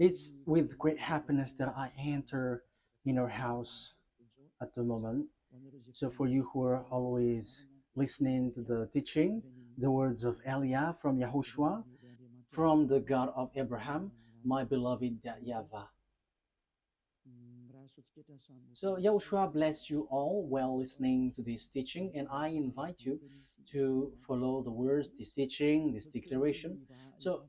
It's with great happiness that I enter in our house at the moment. So for you who are always listening to the teaching, the words of Elia from Yahushua, from the God of Abraham, my beloved YAHVAH. So Yahushua bless you all while listening to this teaching, and I invite you to follow the words, this teaching, this declaration. So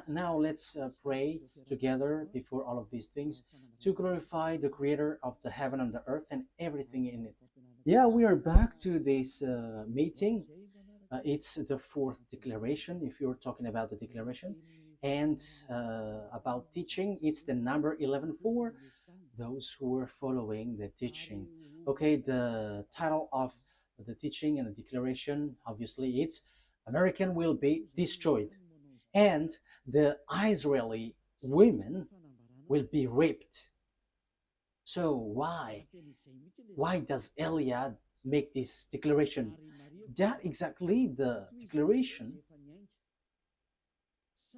now let's pray together before all of these things to glorify the Creator of the heaven and the earth and everything in it. Yeah, we are back to this meeting. It's the fourth declaration, if you're talking about the declaration. And about teaching, it's the number 11 for those who are following the teaching. Okay, the title of the teaching and the declaration, obviously, it's American will be destroyed, and the Israeli women will be raped. So why does Eliad make this declaration? That exactly the declaration,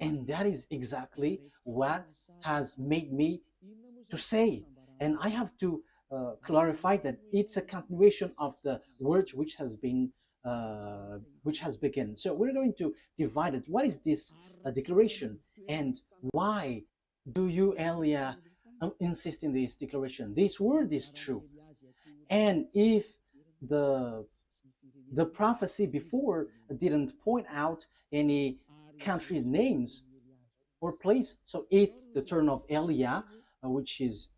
and that is exactly what has made me to say. And I have to clarify that it's a continuation of the words which has begun. So we're going to divide it. What is this declaration, and why do you, Elia, insist in this declaration? This word is true, and if the the prophecy before didn't point out any country names or place, so it's the turn of Elia, which is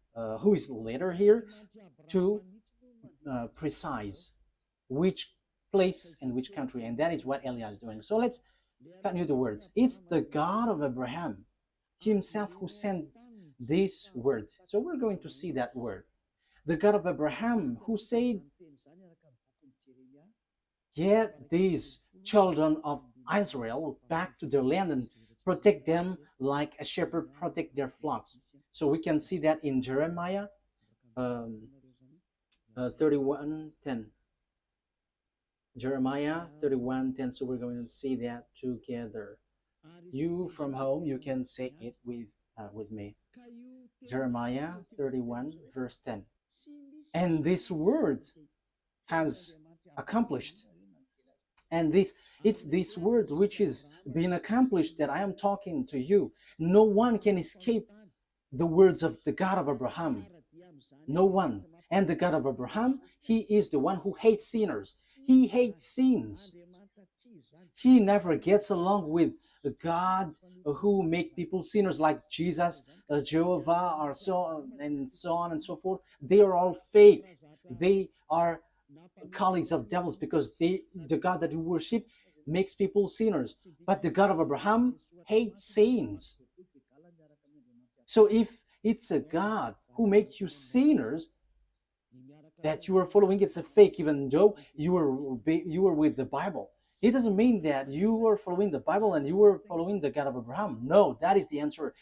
who is later here, to precise which place and which country, and that is what Elia is doing. So let's continue the words. It's the God of Abraham himself who sent this word. So we're going to see that word. The God of Abraham who said, get these children of Israel back to their land and protect them like a shepherd protect their flocks. So we can see that in Jeremiah 31:10. Jeremiah 31:10. So we're going to see that together. You from home, you can say it with me. Jeremiah 31 verse 10. And this word has accomplished, and it's this word which is being accomplished that I am talking to you. No one can escape the words of the God of Abraham. No one. And the God of Abraham, he is the one who hates sinners. He hates sins. He never gets along with God who make people sinners like Jesus, Jehovah, or so on and so forth. They are all fake. They are colleagues of devils, because the God that you worship makes people sinners. But the God of Abraham hates sins. So if it's a God who makes you sinners that you are following, it's a fake, even though you were with the Bible. It doesn't mean that you are following the Bible and you are following the God of Abraham. No, that is the answer.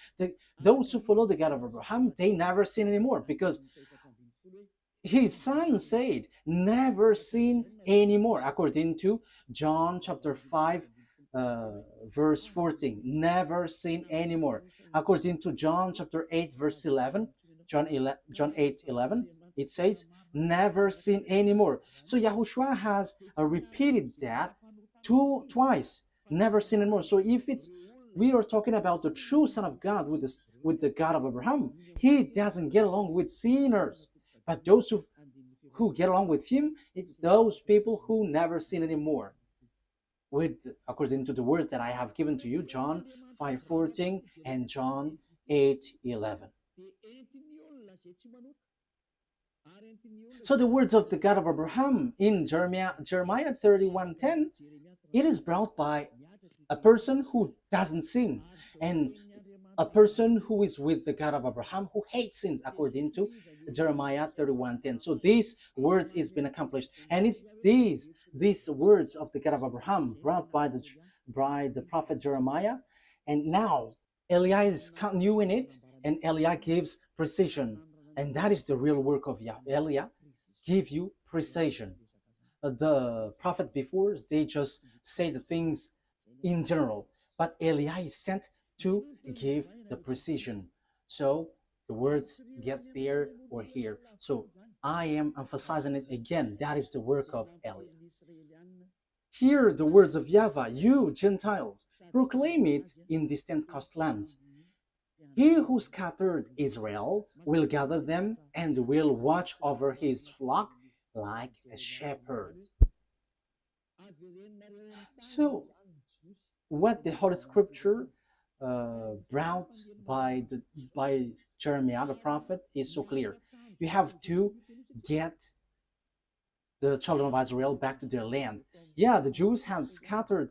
Those who follow the God of Abraham, they never sin anymore, because his son said, never sin anymore, according to John chapter 5, verse 14. Never sin anymore. According to John chapter 8, verse 11, John 8:11, it says, never sin anymore. So Yahushua has repeated that twice, never sin anymore. So if we are talking about the true Son of God with the God of Abraham, he doesn't get along with sinners. But those who get along with him, it's those people who never sin anymore, according to the word that I have given to you, John 5:14 and John 8:11. So the words of the God of Abraham in Jeremiah 31:10, it is brought by a person who doesn't sin, and a person who is with the God of Abraham who hates sins, according to Jeremiah 31:10. So these words is been accomplished, and it's these words of the God of Abraham brought by the prophet Jeremiah, and now Eliah is continuing it, and Eliah gives precision, and that is the real work of Yah. Eliah give you precision. The prophet before, they just say the things in general, but Eliah is sent to give the precision. So the words gets there or here. So I am emphasizing it again. That is the work of Eliah. Hear the words of YAHVAH, you Gentiles, proclaim it in distant coastlands. He who scattered Israel will gather them and will watch over his flock like a shepherd. So, what the Holy Scripture brought by Jeremiah the prophet is so clear. You have to get the children of Israel back to their land. Yeah, the Jews had scattered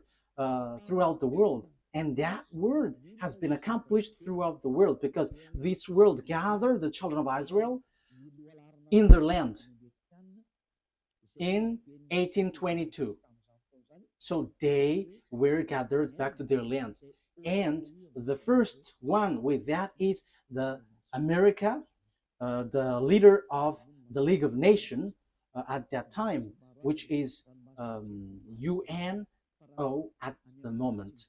throughout the world, and that word has been accomplished throughout the world because this world gathered the children of Israel in their land in 1822. So they were gathered back to their land. And the first one with that is the America, the leader of the League of Nations at that time, which is UNO at the moment.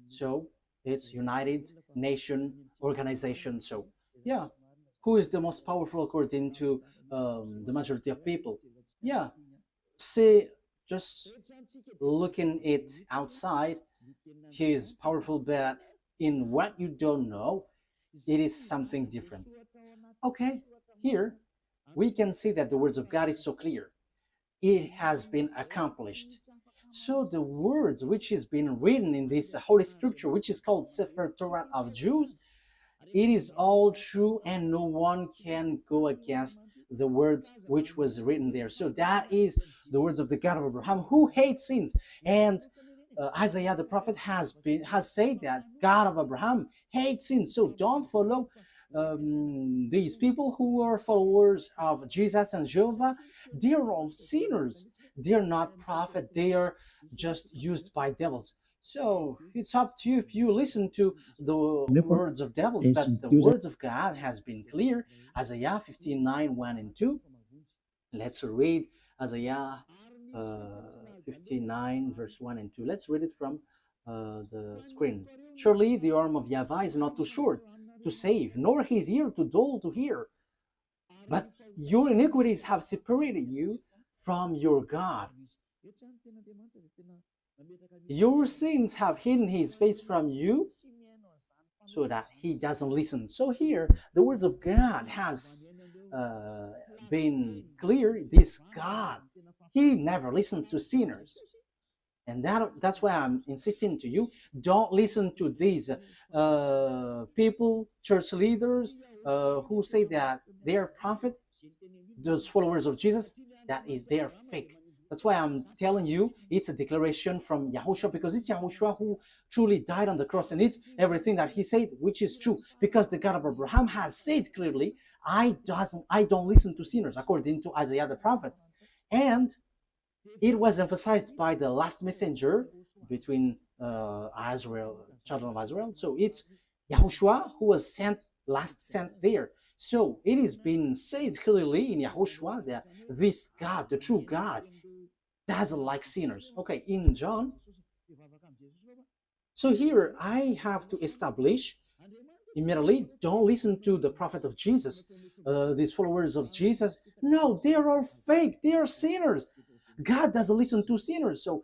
So it's United Nation Organization. So yeah, who is the most powerful according to the majority of people? Yeah, say just looking it outside, he is powerful, but in what you don't know, it is something different. Okay, here we can see that the words of God is so clear. It has been accomplished. So the words which is being written in this Holy Scripture, which is called Sefer Torah of Jews, it is all true and no one can go against the words which was written there. So that is the words of the God of Abraham, who hates sins. And Isaiah the prophet has said that God of Abraham hates sins. So don't follow these people who are followers of Jesus and Jehovah. They are all sinners. They are not prophet. They are just used by devils. So it's up to you if you listen to the words of devils, but the words of God has been clear. Isaiah 59, 1 and 2. Let's read Isaiah 59, verse 1 and 2. Let's read it from the screen. Surely the arm of YAHVAH is not too short to save, nor his ear too dull to hear. But your iniquities have separated you from your God. Your sins have hidden his face from you so that he doesn't listen. So here, the words of God has been clear. This God, he never listens to sinners. And that's why I'm insisting to you, don't listen to these people, church leaders, who say that they are prophet, those followers of Jesus, that is, they are fake. That's why I'm telling you, it's a declaration from YAHOSHUAH, because it's YAHOSHUAH who truly died on the cross, and it's everything that he said, which is true, because the God of Abraham has said clearly, I don't listen to sinners, according to Isaiah the prophet. And it was emphasized by the last messenger between Israel, children of Israel. So it's YAHOSHUAH who was sent there. So it is being said clearly in YAHOSHUAH that this God, the true God, doesn't like sinners. Okay, in John. So here I have to establish immediately, don't listen to the prophet of Jesus, these followers of Jesus. No, they are all fake. They are sinners. God doesn't listen to sinners. So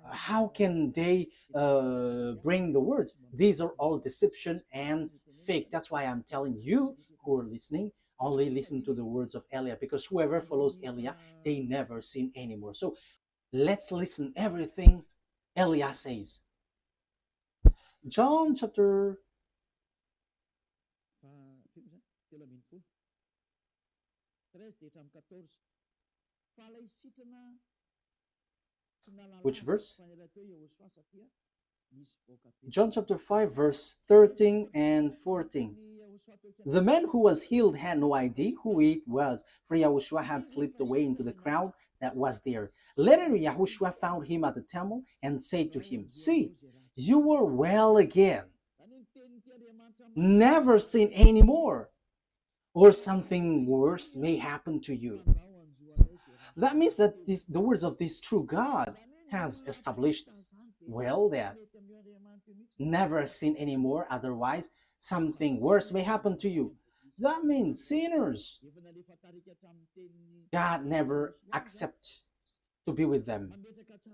how can they bring the words? These are all deception and fake. That's why I'm telling you who are listening, only listen to the words of Eliah, because whoever follows Eliah, they never sin anymore. So let's listen everything Eliah says. John chapter which verse? John chapter 5, verse 13 and 14. The man who was healed had no idea who it was, for YAHOSHUAH had slipped away into the crowd that was there. Later, YAHOSHUAH found him at the temple and said to him, see, you are well again. Never sin anymore, or something worse may happen to you. That means that the words of this true God has established well that never sin anymore, otherwise something worse may happen to you. That means sinners, God never accepts to be with them.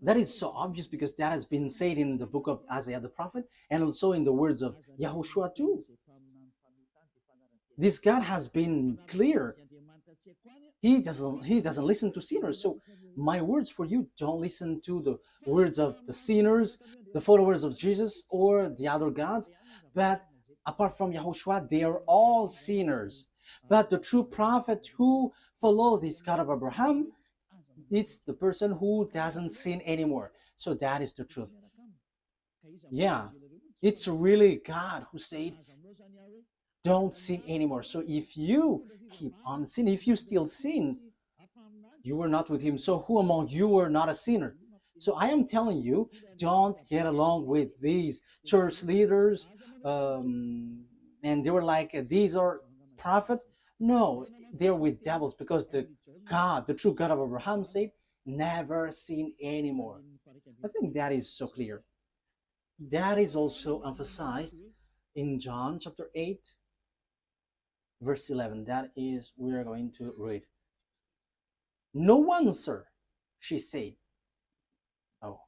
That is so obvious because that has been said in the book of Isaiah the prophet and also in the words of Yahushua too. This God has been clear. He doesn't listen to sinners. So my words for you, don't listen to the words of the sinners, the followers of Jesus, or the other gods. But apart from Yahushua, they are all sinners. But the true prophet who follows this God of Abraham, it's the person who doesn't sin anymore. So that is the truth. Yeah, it's really God who said, don't sin anymore. So if you keep on sinning, if you still sin, you were not with him. So who among you are not a sinner? So I am telling you, don't get along with these church leaders. And they were like, these are prophet. No, they're with devils because the God, the true God of Abraham said, never sin anymore. I think that is so clear. That is also emphasized in John chapter 8, verse 11. That is, we are going to read. No one, sir, she said. Oh.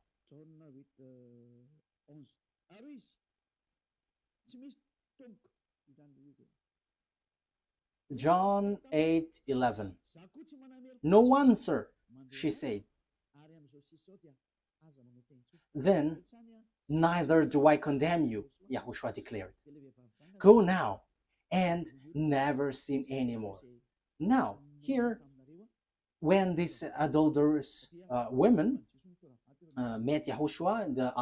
John 8:11. No one, sir, she said. Then, neither do I condemn you, Yahushua declared. Go now and never sin anymore. Now, here, when these adulterous women met Yahushua, the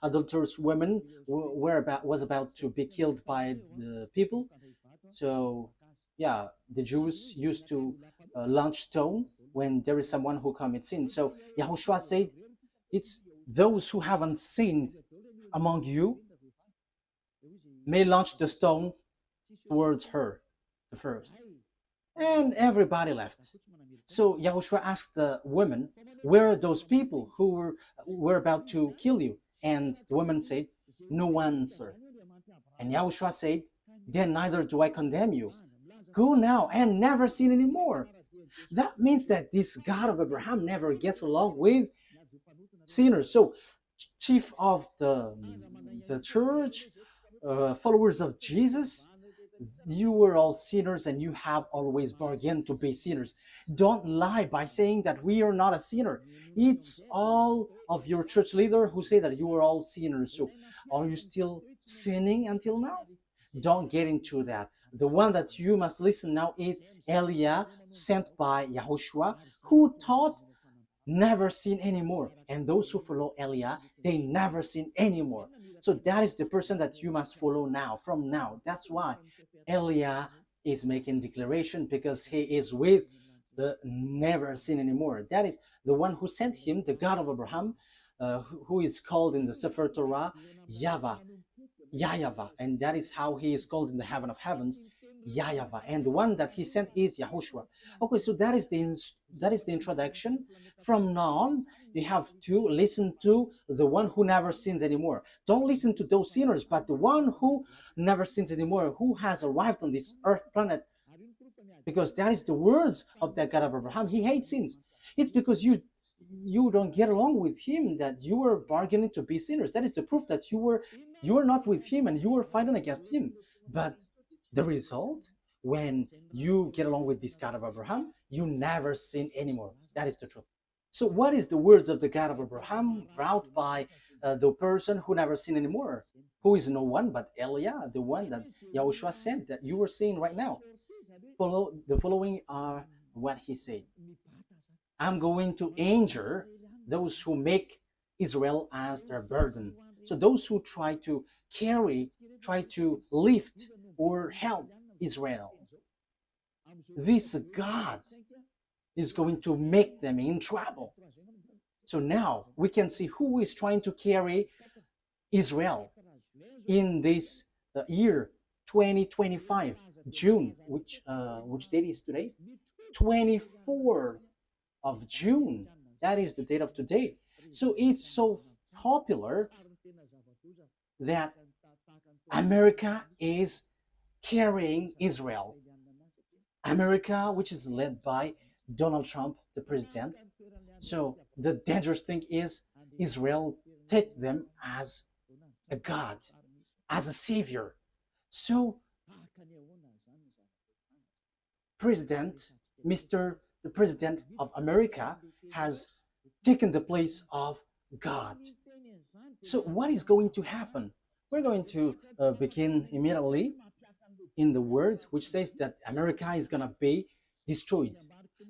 adulterous women was about to be killed by the people. So, yeah, the Jews used to launch stone when there is someone who commits sin. So Yahushua said, it's those who haven't sinned among you may launch the stone towards her, the first. And everybody left. So Yahushua asked the women, where are those people who were about to kill you? And the woman said, no one, sir. And Yahushua said, then neither do I condemn you. Go now and never sin anymore. That means that this God of Abraham never gets along with sinners. So chief of the church, followers of Jesus, you were all sinners and you have always bargained to be sinners. Don't lie by saying that we are not a sinner. It's all of your church leader who say that you are all sinners. So are you still sinning until now? Don't get into that. The one that you must listen now is Eliah, sent by Yahushua, who taught never sin anymore. And those who follow Eliah, they never sin anymore. So that is the person that you must follow now, from now. That's why Eliah is making declaration, because he is with the never sin anymore. That is the one who sent him, the God of Abraham, who is called in the Sefer Torah YAHVAH, YAHVAH, and that is how he is called in the heaven of heavens, YAHVAH, and the one that he sent is Yahushua. Okay, so that is the introduction. From now on, you have to listen to the one who never sins anymore. Don't listen to those sinners, but the one who never sins anymore, who has arrived on this earth planet, because that is the words of that God of Abraham. He hates sins. It's because you don't get along with him that you were bargaining to be sinners. That is the proof that you were not with him and you were fighting against him. But the result, when you get along with this God of Abraham, you never sin anymore. That is the truth. So what is the words of the God of Abraham brought by the person who never sinned anymore? Who is no one but Eliah, the one that Yahushua sent, that you were seeing right now. The following are what he said. I'm going to injure those who make Israel as their burden. So those who try to lift or help Israel, this God is going to make them in trouble. So now we can see who is trying to carry Israel in this year 2025, June, which date is today? 24th of June. That is the date of today. So it's so popular that America is carrying Israel. America, which is led by Donald Trump, the president. So the dangerous thing is Israel take them as a god, as a savior. So President, Mr. the President of America has taken the place of God. So what is going to happen? We're going to begin immediately in the word which says that America is going to be destroyed.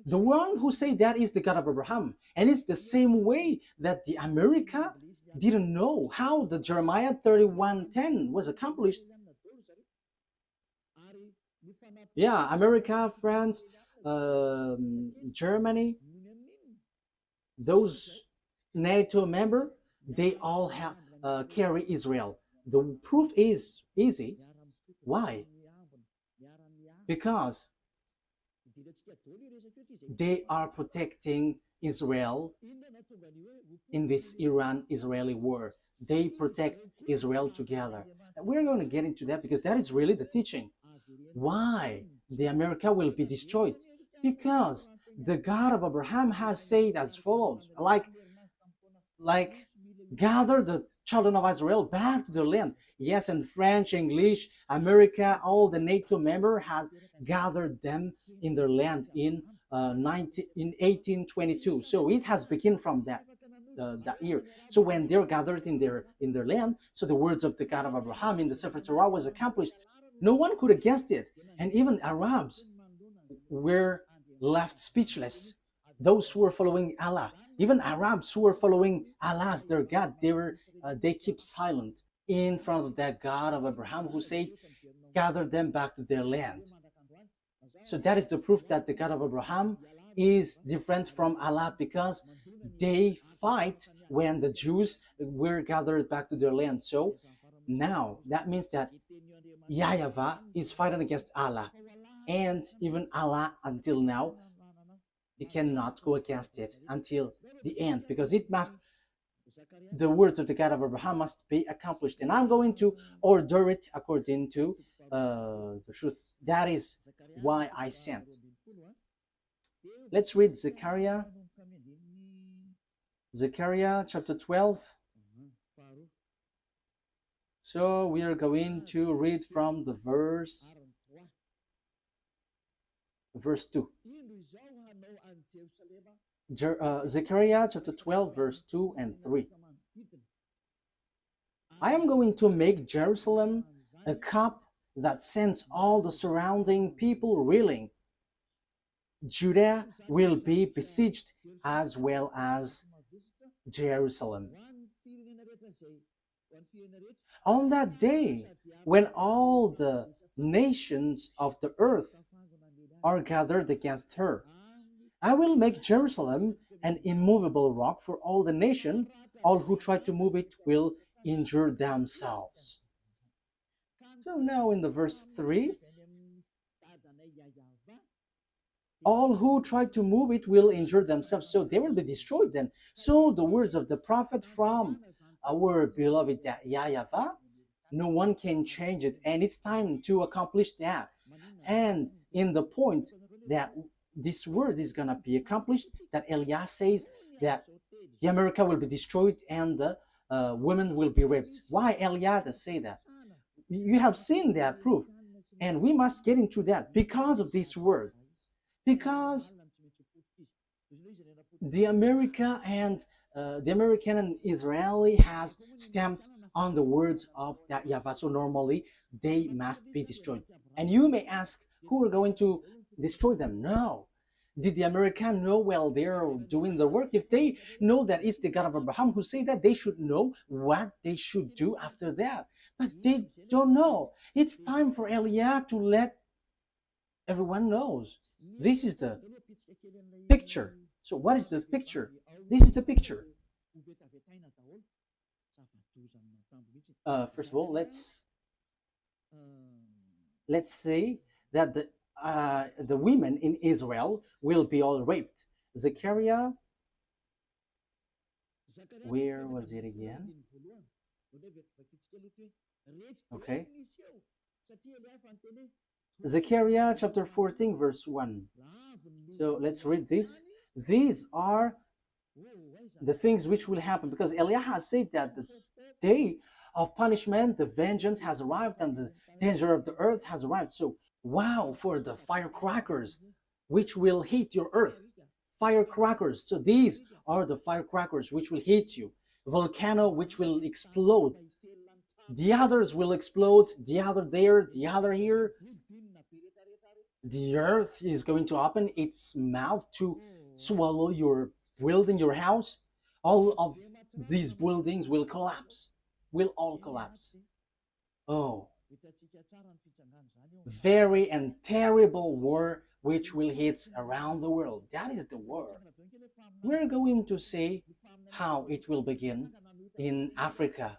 The one who say that is the God of Abraham. And it's the same way that the America didn't know how the Jeremiah 31:10 was accomplished. Yeah, America, France, Germany, those NATO member, they all have carry Israel. The proof is easy. Why? Because they are protecting Israel in this Iran-Israeli war. They protect Israel together. And we're going to get into that because that is really the teaching. Why the America will be destroyed? Because the God of Abraham has said as follows, like gather the children of Israel back to their land. Yes, and French, English, America, all the NATO member has gathered them in their land in 1822. So it has begun from that year. So when they're gathered in their land, so the words of the God of Abraham in the Sefer Torah was accomplished. No one could have guessed it, and even Arabs were left speechless. Those who were following Allah, even Arabs who were following Allah as their God, they keep silent in front of that God of Abraham who said, gather them back to their land. So that is the proof that the God of Abraham is different from Allah, because they fight when the Jews were gathered back to their land. So now that means that YAHVAH is fighting against Allah, and even Allah until now he cannot go against it until the end, because the words of the God of Abraham must be accomplished, and I'm going to order it according to the truth. That is why I sent. Let's read Zechariah chapter 12. So we are going to read from the verse 2. Zechariah chapter 12, verse 2 and 3. I am going to make Jerusalem a cup that sends all the surrounding people reeling. Judah will be besieged as well as Jerusalem. On that day, when all the nations of the earth are gathered against her, I will make Jerusalem an immovable rock for all the nation. All who try to move it will injure themselves. So now in the verse 3, all who try to move it will injure themselves. So they will be destroyed then. So the words of the prophet from our beloved YAHVAH, no one can change it. And it's time to accomplish that. And in the point that this word is going to be accomplished, that Elias says that the America will be destroyed and the women will be raped. Why Elias say that? You have seen that proof. And we must get into that because of this word. Because the American and Israeli has stamped on the words of that YAHVAH. So normally they must be destroyed. And you may ask, who are going to destroy them? No. Did the American know while they're doing the work? If they know that it's the God of Abraham who say that, they should know what they should do after that. But they don't know. It's time for Eliah to let everyone knows. This is the picture. So what is the picture? This is the picture. First of all, let's say that the women in Israel will be all raped. Zechariah, where was it again? Okay. Zechariah chapter 14 verse 1. So let's read this. These are the things which will happen, because Eliah has said that the day of punishment, the vengeance has arrived, and the danger of the earth has arrived. So wow for the firecrackers which will hit your earth. Firecrackers. So these are the firecrackers which will hit you. Volcano which will explode. The others will explode, the other there, the other here. The earth is going to open its mouth to swallow your building, your house. All of these buildings will collapse, will all collapse. Oh, very and terrible war which will hit around the world. That is the war. We're going to see how it will begin in Africa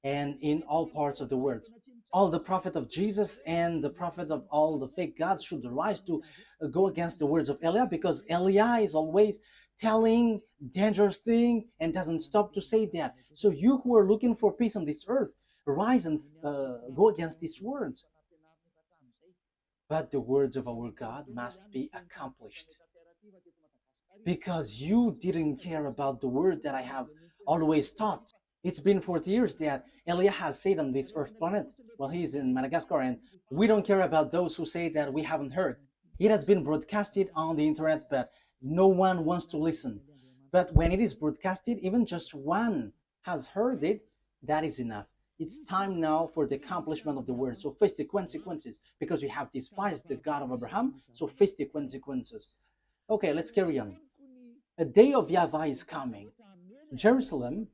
and in all parts of the world. All the prophet of Jesus and the prophet of all the fake gods should rise to go against the words of Eliah, because Eliah is always telling dangerous thing and doesn't stop to say that. So you who are looking for peace on this earth, rise and go against these words. But the words of our God must be accomplished, because you didn't care about the word that I have always taught. It's been 40 years that Eliah has said on this earth planet. Well, he's in Madagascar, and we don't care about those who say that we haven't heard. It has been broadcasted on the internet, but no one wants to listen. But when it is broadcasted, even just one has heard it, that is enough. It's time now for the accomplishment of the word. So face the consequences, because you have despised the God of Abraham. So face the consequences. Okay, let's carry on. A day of YAHVAH is coming. Jerusalem,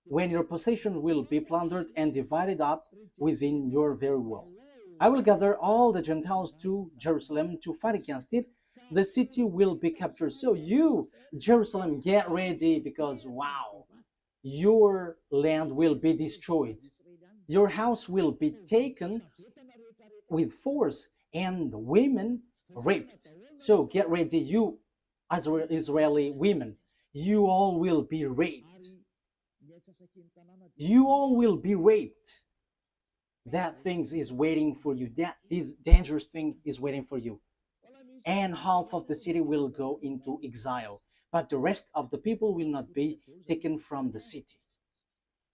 when your possession will be plundered and divided up within your very wall. I will gather all the Gentiles to Jerusalem to fight against it. The city will be captured. So you, Jerusalem, get ready, because wow, your land will be destroyed. Your house will be taken with force and women raped. So get ready, you Israeli women. You all will be raped. You all will be raped. That thing is waiting for you. That this dangerous thing is waiting for you. And half of the city will go into exile, but the rest of the people will not be taken from the city.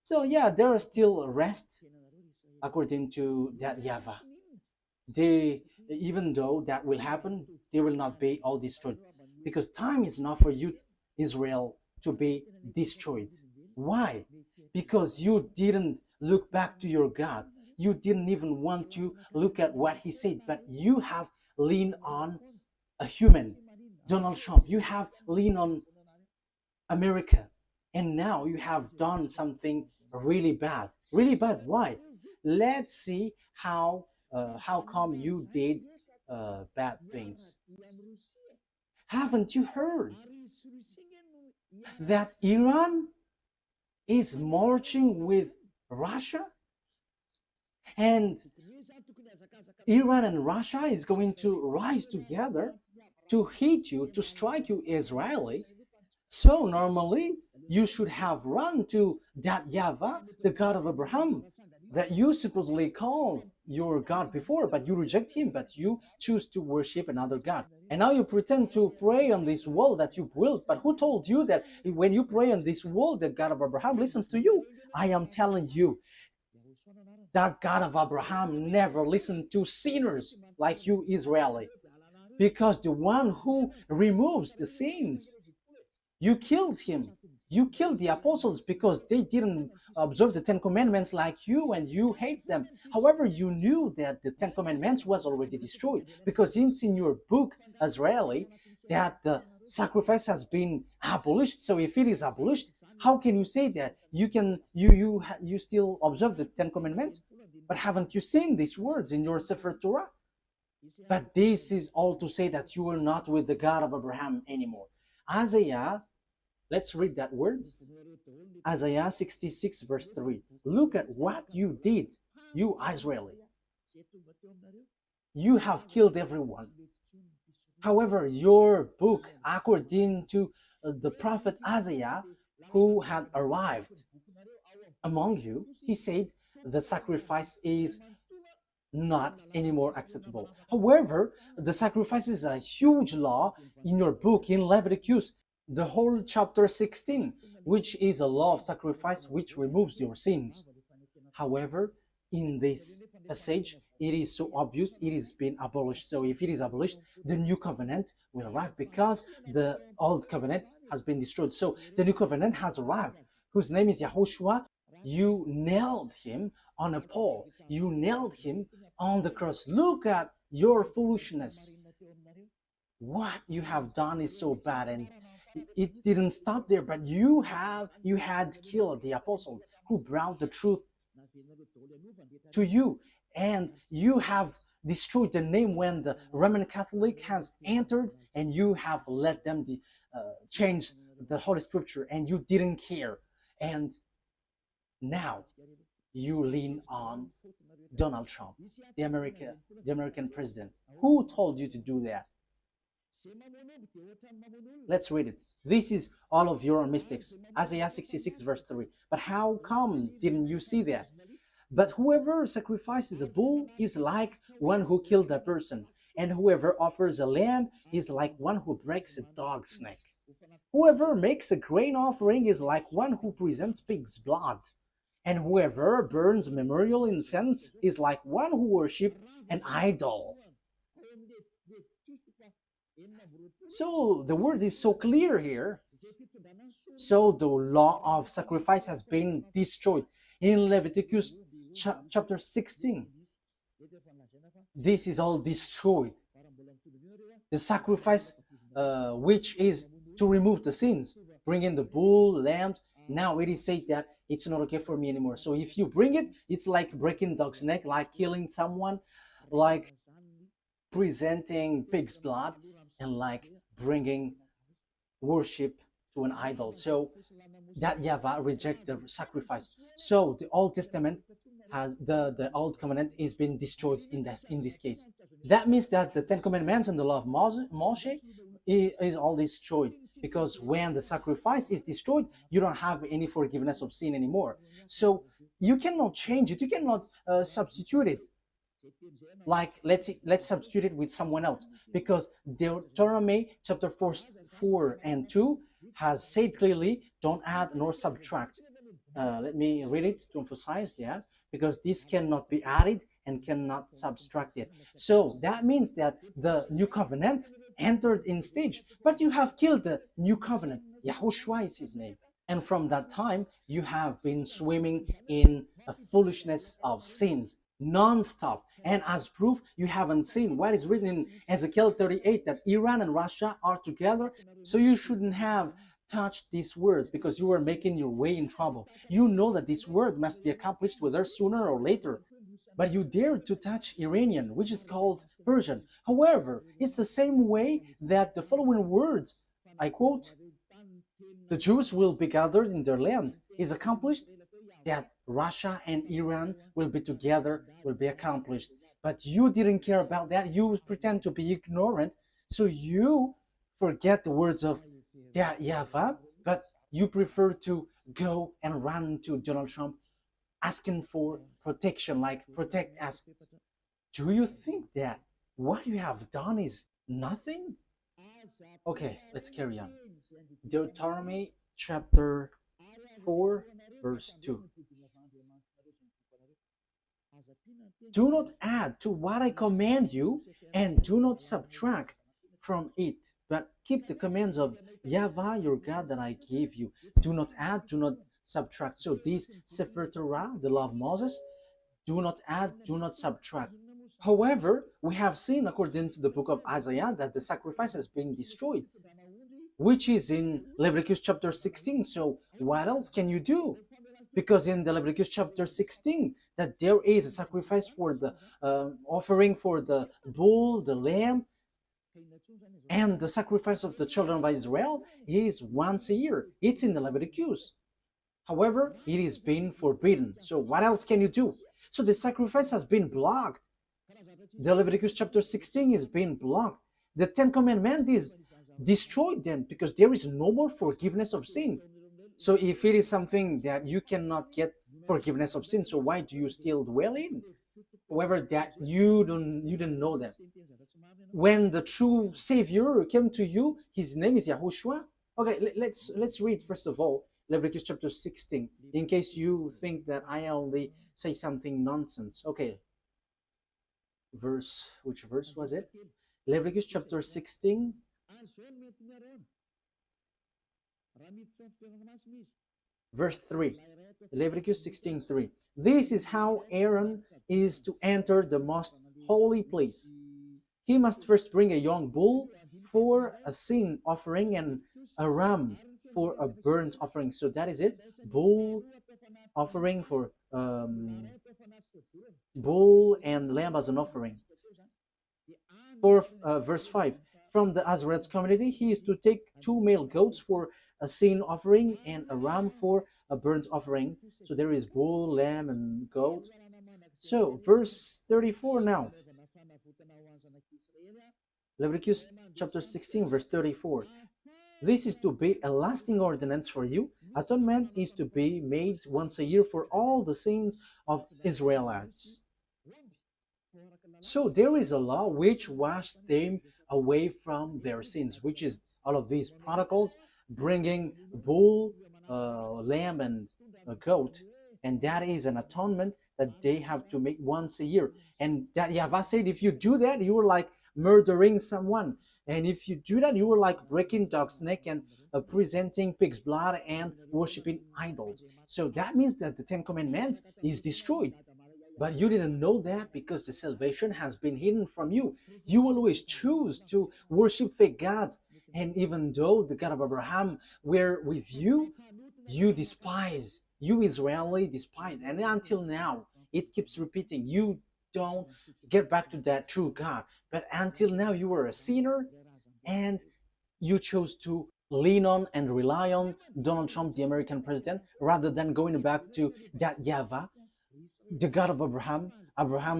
So yeah, there are still rest according to that YAHVAH. They, even though that will happen, they will not be all destroyed, because time is not for you, Israel, to be destroyed. Why? Because you didn't look back to your God. You didn't even want to look at what he said, but you have leaned on a human, Donald Trump. You have leaned on America, and now you have done something really bad. Really bad. Why? Let's see how come you did bad things. Haven't you heard that Iran is marching with Russia? And Iran and Russia is going to rise together to hit you, to strike you, Israeli. So normally you should have run to that YAHVAH, the God of Abraham, that you supposedly call your God before, but you reject him, but you choose to worship another God. And now you pretend to pray on this wall that you built, but who told you that when you pray on this wall, the God of Abraham listens to you? I am telling you, that God of Abraham never listened to sinners like you, Israeli, because the one who removes the sins, you killed him. You killed the apostles because they didn't observe the Ten Commandments like you, and you hate them. However, you knew that the Ten Commandments was already destroyed, because it's in your book, Israeli, that the sacrifice has been abolished. So if it is abolished, how can you say that you still observe the Ten Commandments? But haven't you seen these words in your Sefer Torah? But this is all to say that you are not with the God of Abraham anymore. Isaiah, let's read that word. Isaiah 66 verse 3. Look at what you did, you Israeli. You have killed everyone. However, your book, according to the prophet Isaiah, who had arrived, among you, he said, the sacrifice is not anymore acceptable. However, the sacrifice is a huge law in your book in Leviticus, the whole chapter 16, which is a law of sacrifice which removes your sins. However, in this passage, it is so obvious it is been abolished. So if it is abolished, the new covenant will arrive because the old covenant has been destroyed. So the new covenant has arrived, whose name is YAHOSHUAH. You nailed him on a pole. You nailed him on the cross. Look at your foolishness. What you have done is so bad, and it didn't stop there, but you had killed the apostle who brought the truth to you, and you have destroyed the name when the Roman Catholic has entered, and you have let them change the Holy Scripture, and you didn't care. And now you lean on Donald Trump, the American president. Who told you to do that? Let's read it. This is all of your mistakes. Isaiah 66 verse 3. But how come didn't you see that? But whoever sacrifices a bull is like one who killed a person, and whoever offers a lamb is like one who breaks a dog's neck. Whoever makes a grain offering is like one who presents pig's blood, and whoever burns memorial incense is like one who worships an idol. So the word is so clear here. So the law of sacrifice has been destroyed. In Leviticus chapter 16, this is all destroyed. The sacrifice, which is to remove the sins, bring in the bull, lambs. Now it is said that it's not okay for me anymore. So if you bring it, it's like breaking dog's neck, like killing someone, like presenting pig's blood, and like bringing worship to an idol. So that YAHVAH reject the sacrifice. So the Old Testament has the Old Covenant is being destroyed in this case. That means that the Ten Commandments and the law of Moshe is all destroyed, because when the sacrifice is destroyed, you don't have any forgiveness of sin anymore. So you cannot change it. You cannot substitute it. Like let's substitute it with someone else, because Deuteronomy chapter 4 and 2 has said clearly, don't add nor subtract. Let me read it to emphasize that, because this cannot be added and cannot subtract it. So that means that the new covenant entered in stage, but you have killed the new covenant. YAHOSHUAH is his name. And from that time, you have been swimming in a foolishness of sins non-stop. And as proof, you haven't seen what is written in Ezekiel 38, that Iran and Russia are together. So you shouldn't have touched this word, because you were making your way in trouble. You know that this word must be accomplished whether sooner or later. But you dared to touch Iranian, which is called Persian. However, it's the same way that the following words, I quote, the Jews will be gathered in their land, is accomplished, that Russia and Iran will be together, will be accomplished. But you didn't care about that. You pretend to be ignorant. So you forget the words of YAHVAH, but you prefer to go and run to Donald Trump asking for protection, like protect us. Do you think that what you have done is nothing? Okay, let's carry on. Deuteronomy chapter 4 verse 2. Do not add to what I command you, and do not subtract from it, but keep the commands of YAHVAH your God that I gave you. Do not add, do not subtract. So this Sefer Torah, the law of Moses, do not add, do not subtract. However, we have seen according to the book of Isaiah that the sacrifice has been destroyed, which is in Leviticus chapter 16. So what else can you do? Because in the Leviticus chapter 16, that there is a sacrifice for the offering for the bull, the lamb, and the sacrifice of the children of Israel is once a year. It's in the Leviticus. However, it is being forbidden. So what else can you do? So the sacrifice has been blocked. The Leviticus chapter 16 is being blocked. The Ten Commandments is destroyed then, because there is no more forgiveness of sin. So if it is something that you cannot get forgiveness of sin. So why do you still dwell in? However, that you didn't know that. When the true Savior came to you, his name is Yahushua. Okay, let's read first of all Leviticus chapter 16, in case you think that I only say something nonsense. Okay, which verse was it? Leviticus chapter 16, verse 3. Leviticus 16:3. This is how Aaron is to enter the most holy place. He must first bring a young bull for a sin offering and a ram for a burnt offering. So that is it. Bull offering for bull and lamb as an offering. For verse 5, from the Azarite community, he is to take 2 male goats for a sin offering and a ram for a burnt offering. So there is bull, lamb, and goat. So verse 34 now. Leviticus chapter 16, verse 34. This is to be a lasting ordinance for you. Atonement is to be made once a year for all the sins of Israelites. So there is a law which washed them away from their sins, which is all of these protocols, bringing bull, lamb, and a goat, and that is an atonement that they have to make once a year. And that YAHVAH said, if you do that, you are like murdering someone, and if you do that, you are like breaking dog's neck and presenting pig's blood and worshiping idols. So that means that the Ten Commandments is destroyed. But you didn't know that because the salvation has been hidden from you. You always choose to worship fake gods. And even though the God of Abraham were with you, you despise. You Israeli despise. And until now, it keeps repeating. You don't get back to that true God. But until now, you were a sinner and you chose to lean on and rely on Donald Trump, the American president, rather than going back to that YAHVAH, the God of Abraham,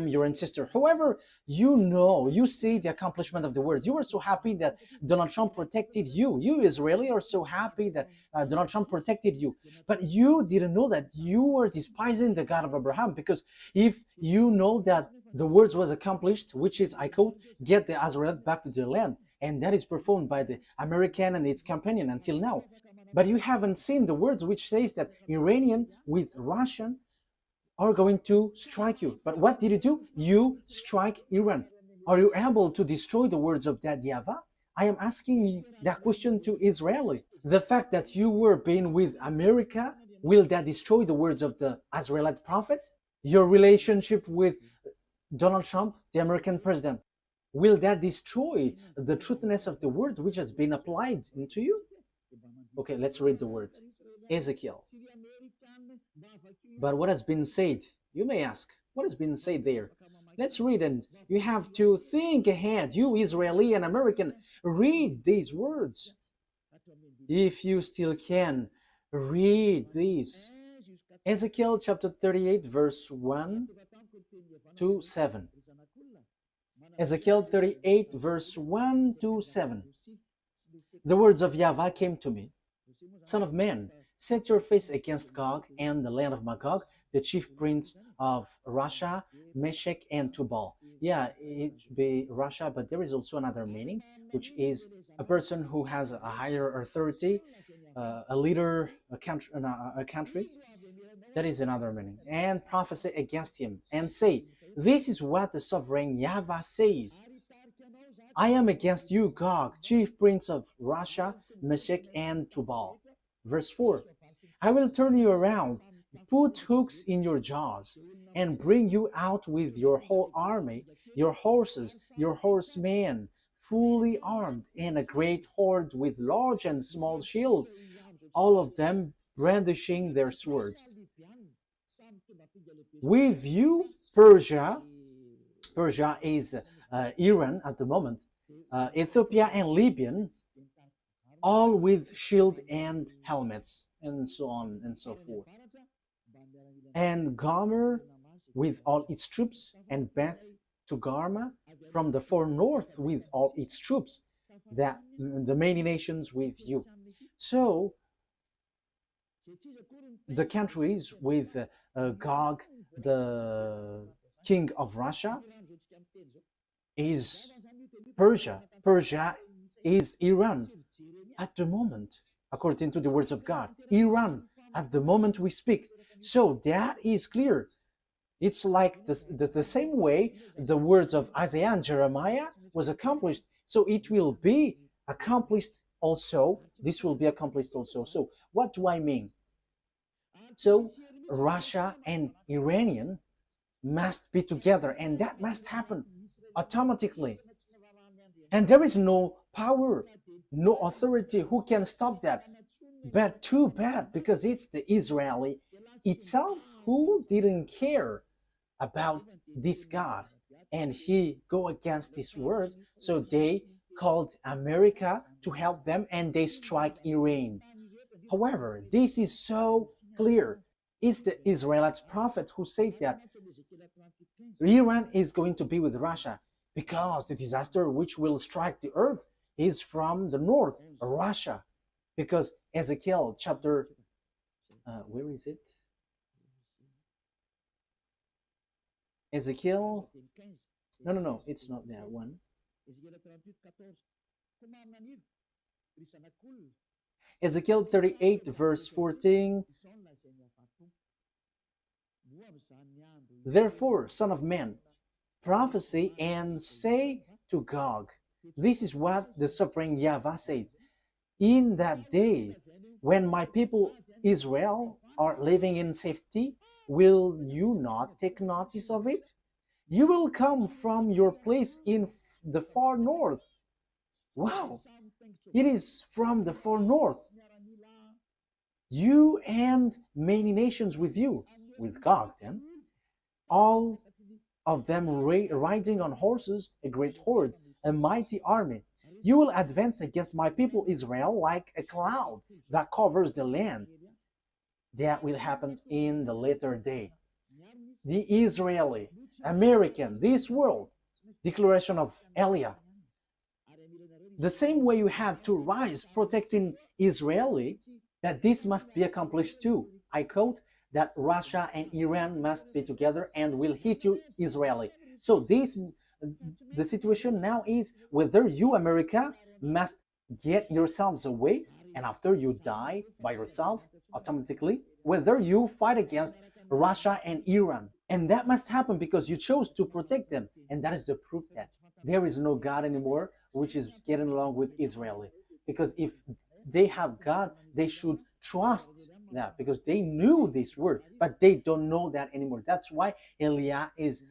your ancestor. However, you see the accomplishment of the words. You were so happy that Donald Trump protected you. You Israeli are so happy that Donald Trump protected you. But you didn't know that you were despising the God of Abraham, because if you know that the words was accomplished, which is, I quote, get the Azarite back to their land, and that is performed by the American and its companion until now. But you haven't seen the words which says that Iranian with Russian are going to strike you. But what did you do? You strike Iran. Are you able to destroy the words of that YAHVAH? I am asking that question to Israeli. The fact that you were being with America, will that destroy the words of the Israelite prophet? Your relationship with Donald Trump, the American president, will that destroy the truthiness of the word which has been applied into you? Okay, let's read the words. Ezekiel. But what has been said? You may ask, what has been said there? Let's read, and you have to think ahead. You Israeli and American, read these words. If you still can, read these. Ezekiel chapter 38, verse 1 to 7. Ezekiel 38, verse 1 to 7. The words of YAHVAH came to me. Son of man, set your face against Gog and the land of Magog, the chief prince of Russia, Meshech, and Tubal. Yeah, it should be Russia, but there is also another meaning, which is a person who has a higher authority, a leader, a country. That is another meaning. And prophesy against him, and say, this is what the sovereign YAHVAH says. I am against you, Gog, chief prince of Russia, Meshech, and Tubal. Verse 4. I will turn you around, put hooks in your jaws, and bring you out with your whole army, your horses, your horsemen, fully armed, and a great horde with large and small shields, all of them brandishing their swords. With you, Persia is Iran at the moment, Ethiopia and Libya, all with shield and helmets, and so on and so forth. And Gomer with all its troops, and Beth Togarmah from the far north with all its troops, that the many nations with you. So the countries with Gog, the king of Russia, is Persia. Persia is Iran at the moment, according to the words of God. Iran at the moment we speak. So that is clear. It's like the same way the words of Isaiah and Jeremiah was accomplished. So it will be accomplished also. This will be accomplished also. So what do I mean? So Russia and Iranian must be together, and that must happen automatically. And there is no power, no authority who can stop that. But too bad, because it's the Israeli itself who didn't care about this God, and he go against his words. So they called America to help them, and they strike Iran. However, this is so clear. It's the Israelite prophet who said that Iran is going to be with Russia because the disaster which will strike the earth is from the north, Russia. Because Ezekiel chapter, where is it? Ezekiel, no, it's not that one. Ezekiel 38, verse 14. Therefore, son of man, prophesy and say to Gog, this is what the sovereign YAHVAH said. In that day, when my people Israel are living in safety, will you not take notice of it? You will come from your place in the far north. Wow, it is from the far north. You and many nations with you, with God then, all of them riding on horses, a great horde, a mighty army. You will advance against my people Israel like a cloud that covers the land. That will happen in the later day. The Israeli, American, this world, declaration of Elia. The same way you had to rise protecting Israeli, that this must be accomplished too. I quote, that Russia and Iran must be together and will hit you Israeli. So the situation now is whether you, America, must get yourselves away, and after you die by yourself automatically, whether you fight against Russia and Iran. And that must happen because you chose to protect them. And that is the proof that there is no God anymore which is getting along with Israeli. Because if they have God, they should trust that, because they knew this word, but they don't know that anymore. That's why Elia is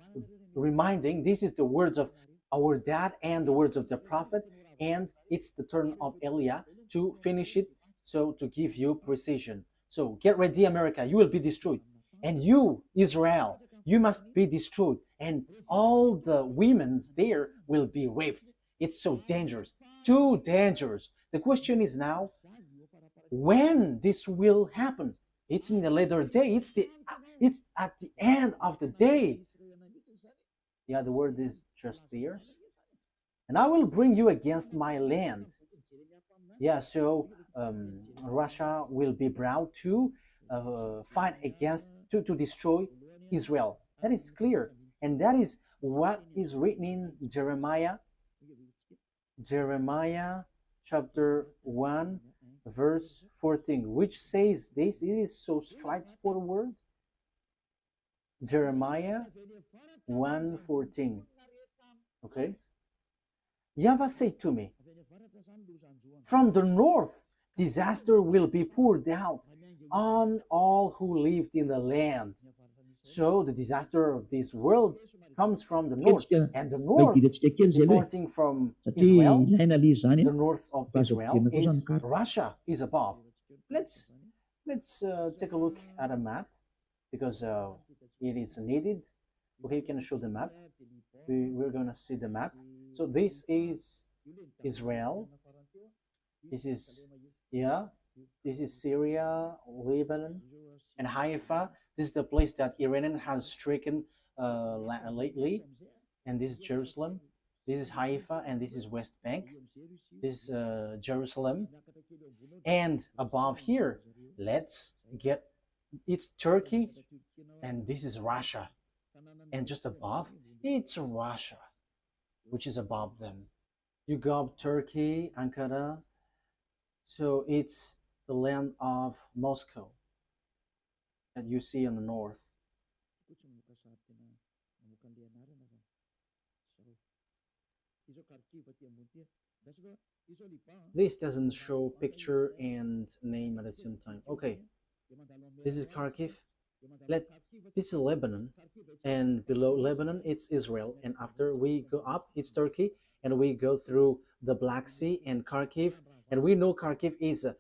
reminding, this is the words of our dad and the words of the prophet, and it's the turn of Elia to finish it, so to give you precision. So get ready, America, you will be destroyed. And you, Israel, you must be destroyed. And all the women's there will be raped. It's so dangerous, too dangerous. The question is now, when this will happen? It's in the later day. It's at the end of the day. Yeah, the word is just there. And I will bring you against my land. Yeah, so Russia will be brought to fight against, to destroy Israel. That is clear. And that is what is written in Jeremiah chapter 1, verse 14, which says this. It is so straightforward. Jeremiah 1:14. Okay. YAHVAH said to me, from the north disaster will be poured out on all who lived in the land. So the disaster of this world comes from the north, and the north, departing from Israel, the north of Israel is Russia is above. Let's take a look at a map, because it is needed. Okay, you can show the map. We're gonna see the map. So this is Israel. This is this is Syria, Lebanon, and Haifa. This is the place that Iran has stricken lately, and this is Jerusalem. This is Haifa, and this is West Bank. This is Jerusalem. And above here, let's get, it's Turkey, and this is Russia. And just above, it's Russia, which is above them. You go up Turkey, Ankara, so it's the land of Moscow that you see on the north. This doesn't show picture and name at the same time. Okay, this is Kharkiv. This is Lebanon, and below Lebanon it's Israel, and after we go up it's Turkey, and we go through the Black Sea and Kharkiv, and we know Kharkiv is a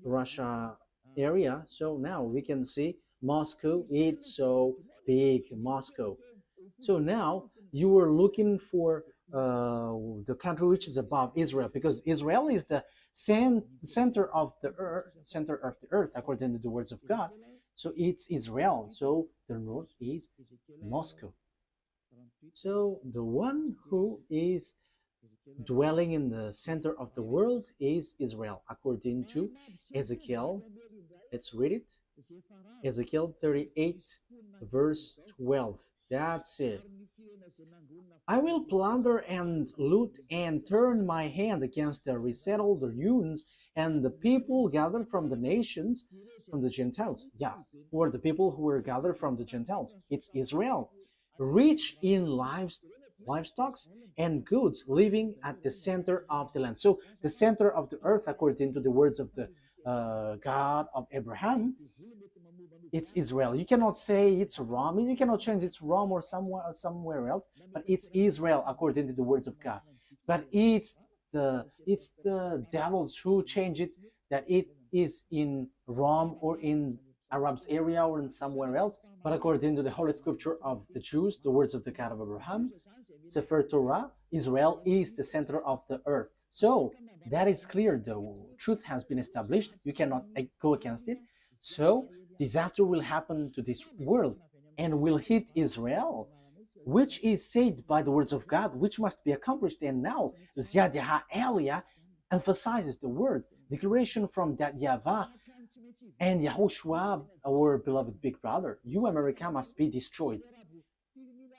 Russia area. So now we can see Moscow. It's so big, Moscow. So now you were looking for the country which is above Israel, because Israel is the center of the earth, according to the words of God. So it's Israel. So the north is Moscow. So the one who is dwelling in the center of the world is Israel, according to Ezekiel. Let's read it. Ezekiel 38, verse 12. That's it. I will plunder and loot and turn my hand against the resettled ruins and the people gathered from the nations, from the Gentiles. Yeah, who are the people who were gathered from the Gentiles? It's Israel, rich in livestock and goods, living at the center of the land. So the center of the earth, according to the words of the God of Abraham, it's Israel. You cannot say it's Rome. You cannot change it's Rome or somewhere else, but it's Israel according to the words of God. But it's the devils who change it, that it is in Rome or in Arabs area or in somewhere else. But according to the Holy Scripture of the Jews, the words of the God of Abraham, Sefer Torah, Israel is the center of the earth. So that is clear. The truth has been established. You cannot go against it. So disaster will happen to this world and will hit Israel, which is said by the words of God, which must be accomplished. And now Ziyadah Elia emphasizes the word declaration from that YAHVAH and YAHOSHUAH, our beloved big brother. You, America, must be destroyed.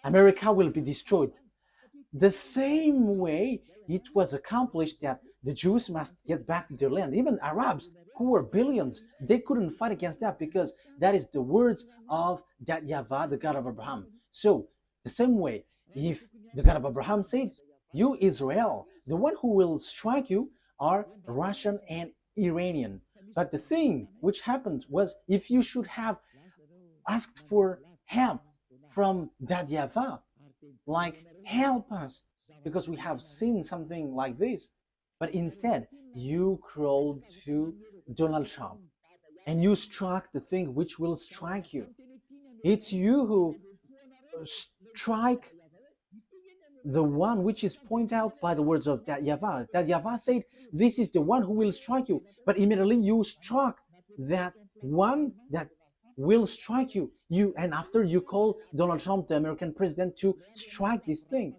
America will be destroyed. The same way it was accomplished that the Jews must get back to their land. Even Arabs, who were billions, they couldn't fight against that, because that is the words of that YAHVAH, the God of Abraham. So the same way, if the God of Abraham said, you Israel, the one who will strike you are Russian and Iranian. But the thing which happened was, if you should have asked for help from that YAHVAH, like, help us, because we have seen something like this, but instead you crawled to Donald Trump and you struck the thing which will strike you. It's you who strike the one which is pointed out by the words of that YAHVAH. That YAHVAH said, this is the one who will strike you, but immediately you struck that one that will strike you. And after you call Donald Trump, the American president, to strike this thing,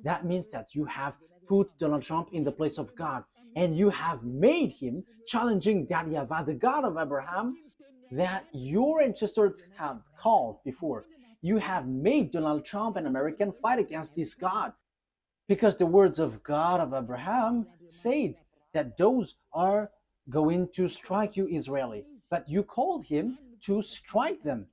that means that you have put Donald Trump in the place of God, and you have made him challenging that YAHVAH, the God of Abraham, that your ancestors have called before. You have made Donald Trump an American fight against this God, because the words of God of Abraham said that those are going to strike you, Israeli, but you called him to strike them.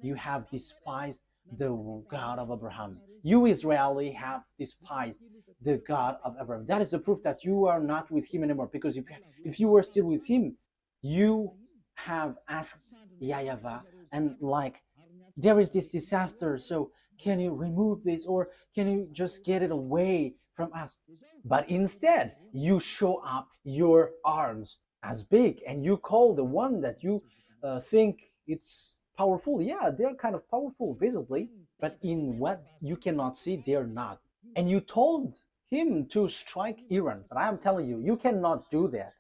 You have despised the God of Abraham. You Israeli have despised the God of Abraham. That is the proof that you are not with him anymore, because if you were still with him, you have asked YAHVAH, and like, there is this disaster, so can you remove this, or can you just get it away from us? But instead, you show up your arms as big, and you call the one that you think it's powerful. Yeah, they're kind of powerful visibly, but in what you cannot see, they're not. And you told him to strike Iran, but I am telling you, you cannot do that.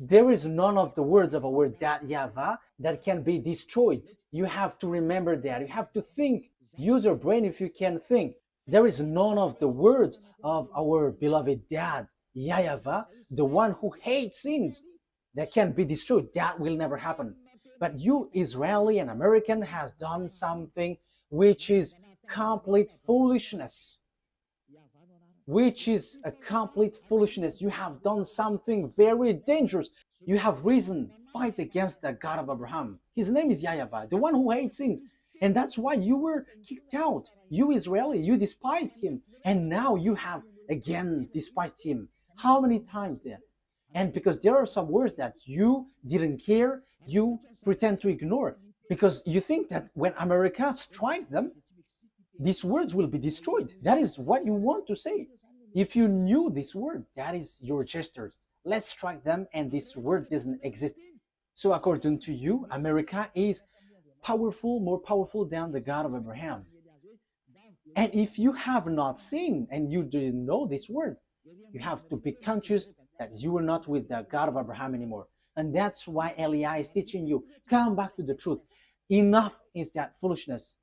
There is none of the words of our that YAHVAH that can be destroyed. You have to remember that. You have to think. Use your brain if you can think. There is none of the words of our beloved dad, YAHVAH, the one who hates sins, that can be destroyed. That will never happen. But you, Israeli and American, has done something which is complete foolishness. Which is a complete foolishness. You have done something very dangerous. You have risen, fight against the God of Abraham. His name is YAHVAH, the one who hates sins. And that's why you were kicked out. You Israeli, you despised him. And now you have again despised him. How many times then? And because there are some words that you didn't care, you pretend to ignore. Because you think that when America strike them, these words will be destroyed. That is what you want to say. If you knew this word, that is your gestures. Let's strike them and this word doesn't exist. So according to you, America is powerful, more powerful than the God of Abraham. And if you have not seen and you didn't know this word, you have to be conscious that you are not with the God of Abraham anymore. And that's why Eliah is teaching you, come back to the truth. Enough is that foolishness.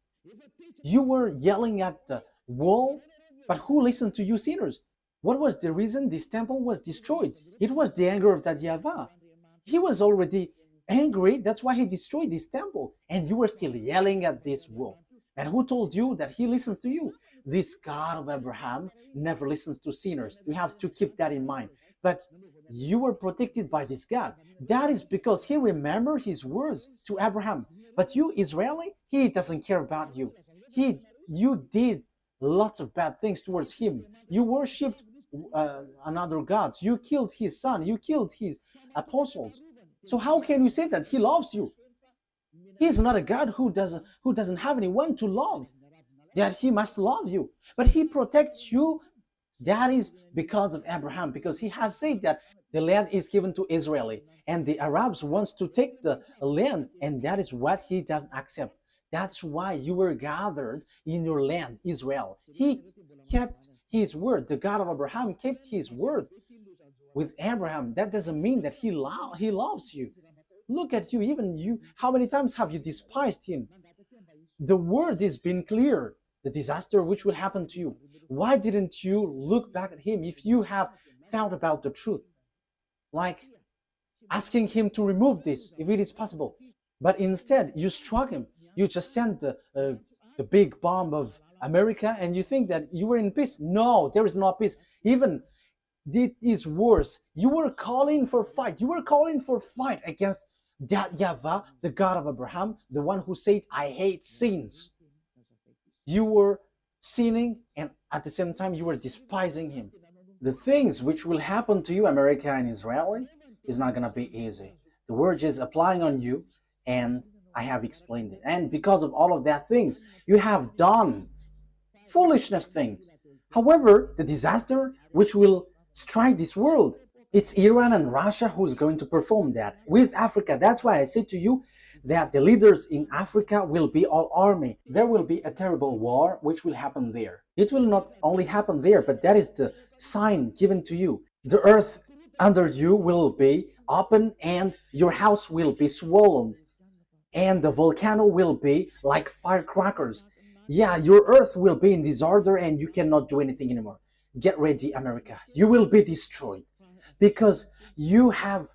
You were yelling at the wall, but who listened to you sinners? What was the reason this temple was destroyed? It was the anger of that YAHVAH. He was already angry, that's why he destroyed this temple. And you were still yelling at this wall. And who told you that he listens to you? This God of Abraham never listens to sinners. You have to keep that in mind. But you were protected by this God. That is because he remembered his words to Abraham. But you, Israeli, he doesn't care about you. You did lots of bad things towards him. You worshipped another gods. You killed his son. You killed his apostles. So how can you say that he loves you? He's not a God who doesn't have anyone to love, that he must love you. But he protects you. That is because of Abraham, because he has said that the land is given to Israeli, and the Arabs wants to take the land, and that is what he doesn't accept. That's why you were gathered in your land, Israel. He kept his word. The God of Abraham kept his word with Abraham. That doesn't mean that he loves you. Look at you, even you. How many times have you despised him? The word has been clear, the disaster which will happen to you. Why didn't you look back at him if you have thought about the truth? Like asking him to remove this, if it is possible. But instead, you struck him. You just sent the big bomb of America, and you think that you were in peace. No, there is no peace. Even it is worse. You were calling for fight. You were calling for fight against that YAHVAH, the God of Abraham, the one who said, I hate sins. You were sinning, and at the same time, you were despising him. The things which will happen to you, America and Israeli, is not going to be easy. The word is applying on you, and I have explained it. And because of all of that things, you have done foolishness thing. However, the disaster which will strike this world, it's Iran and Russia who's going to perform that with Africa. That's why I said to you that the leaders in Africa will be all army. There will be a terrible war which will happen there. It will not only happen there, but that is the sign given to you. The earth under you will be open and your house will be swollen. And the volcano will be like firecrackers. Yeah, your earth will be in disorder and you cannot do anything anymore. Get ready, America. You will be destroyed because you have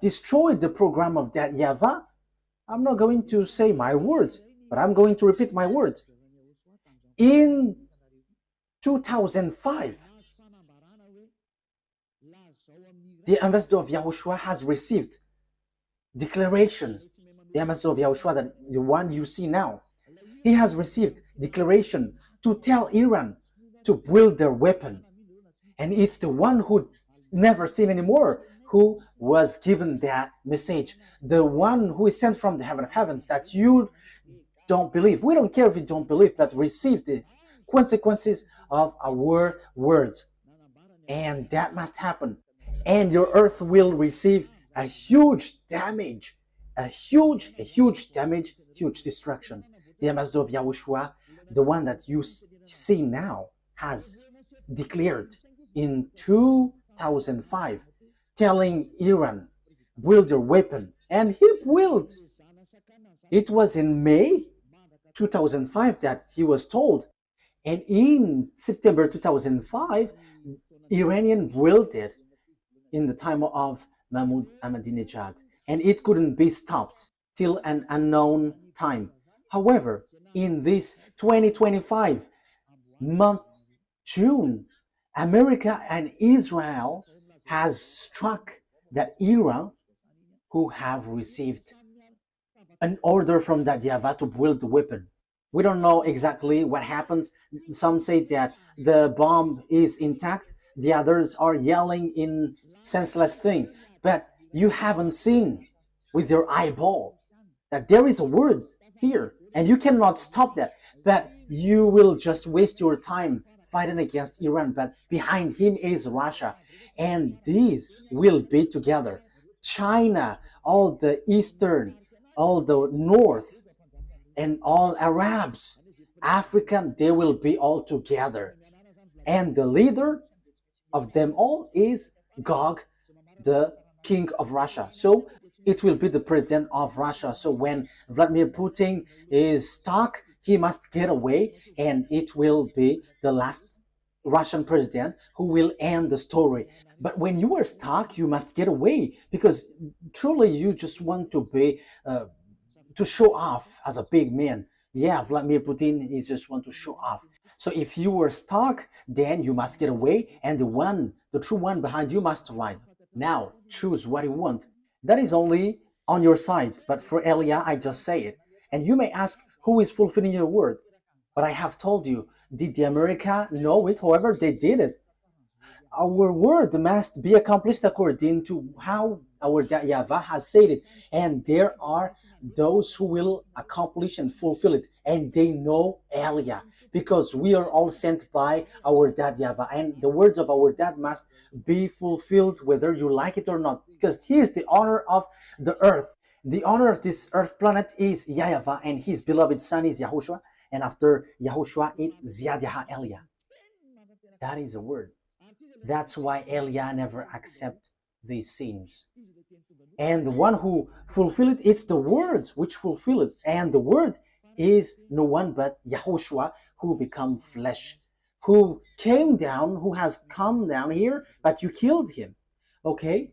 destroyed the program of that YAHVAH. I'm not going to say my words, but I'm going to repeat my words. In 2005, the ambassador of YAHOSHUAH has received declaration. The ambassador of YAHOSHUAH, that the one you see now, he has received declaration to tell Iran to build their weapon. And it's the one who never seen anymore who was given that message. The one who is sent from the heaven of heavens, that you don't believe. We don't care if you don't believe, but receive the consequences of our words. And that must happen. And your earth will receive a huge damage, a huge damage, huge destruction. The ambassador of YAHOSHUAH, the one that you see now, has declared in 2005, telling Iran, build your weapon. And he built. It was in May 2005 that he was told. And in September 2005, Iranian built it in the time of Mahmoud Ahmadinejad, and it couldn't be stopped till an unknown time. However, in this 2025 month, June, America and Israel has struck that Iran, who have received an order from that YAHVAH to build the weapon. We don't know exactly what happens. Some say that the bomb is intact. The others are yelling in senseless thing. But you haven't seen with your eyeball that there is a word here, and you cannot stop that. But you will just waste your time fighting against Iran. But behind him is Russia, and these will be together. China, all the eastern, all the north, and all Arabs, African, they will be all together. And the leader of them all is Gog, the king of Russia. So it will be the president of Russia. So when Vladimir Putin is stuck, he must get away, and it will be the last Russian president who will end the story. But when you are stuck, you must get away, because truly you just want to be to show off as a big man. Yeah, Vladimir Putin is just want to show off. So if you were stuck, then you must get away, and the true one behind you must rise. Now choose what you want. That is only on your side. But for Elia, I just say it. And you may ask, who is fulfilling your word? But I have told you, did the America know it? However, they did it. Our word must be accomplished according to how our YAHVAH has said it. And there are those who will accomplish and fulfill it. And they know Elia, because we are all sent by our dad YAHVAH. And the words of our dad must be fulfilled whether you like it or not, because he is the owner of the earth. The owner of this earth planet is YAHVAH, and his beloved son is YAHOSHUAH. And after YAHOSHUAH, it's Ziad Yaha Elia. That is a word. That's why Elia never accept these sins. And the one who fulfill it, it's the words which fulfill it. And the word is no one but YAHOSHUAH, who become flesh, who came down, who has come down here, but you killed him. Okay?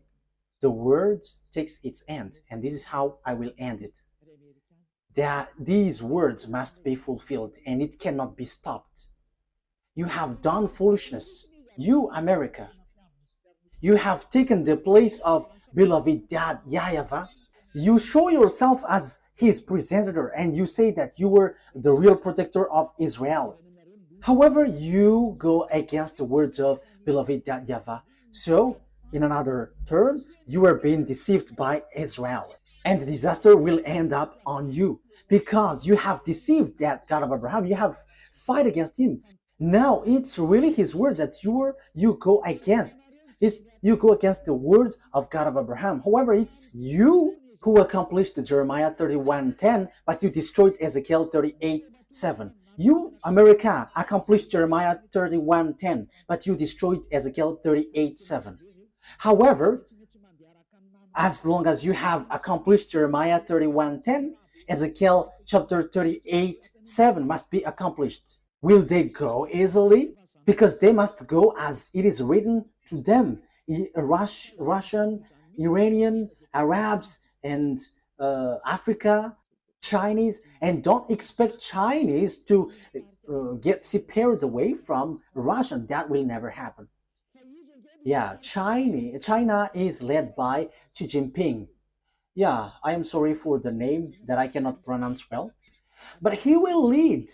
The word takes its end, and this is how I will end it. That these words must be fulfilled, and it cannot be stopped. You have done foolishness. You, America, you have taken the place of beloved dad YAHVAH. You show yourself as his presenter, and you say that you were the real protector of Israel. However, you go against the words of beloved dad YAHVAH. So, in another term, you are being deceived by Israel. And the disaster will end up on you, because you have deceived that God of Abraham. You have fight against him. Now it's really his word that you go against. You go against the words of God of Abraham. However, it's you who accomplished Jeremiah 31:10, but you destroyed Ezekiel 38:7. You, America, accomplished Jeremiah 31:10, but you destroyed Ezekiel 38:7. However, as long as you have accomplished Jeremiah 31:10, Ezekiel chapter 38:7 must be accomplished. Will they go easily? Because they must go as it is written to them. Russian, Iranian, Arabs, and Africa, Chinese. And don't expect Chinese to get separated away from Russian. That will never happen. Yeah, China is led by Xi Jinping. Yeah, I am sorry for the name that I cannot pronounce well. But he will lead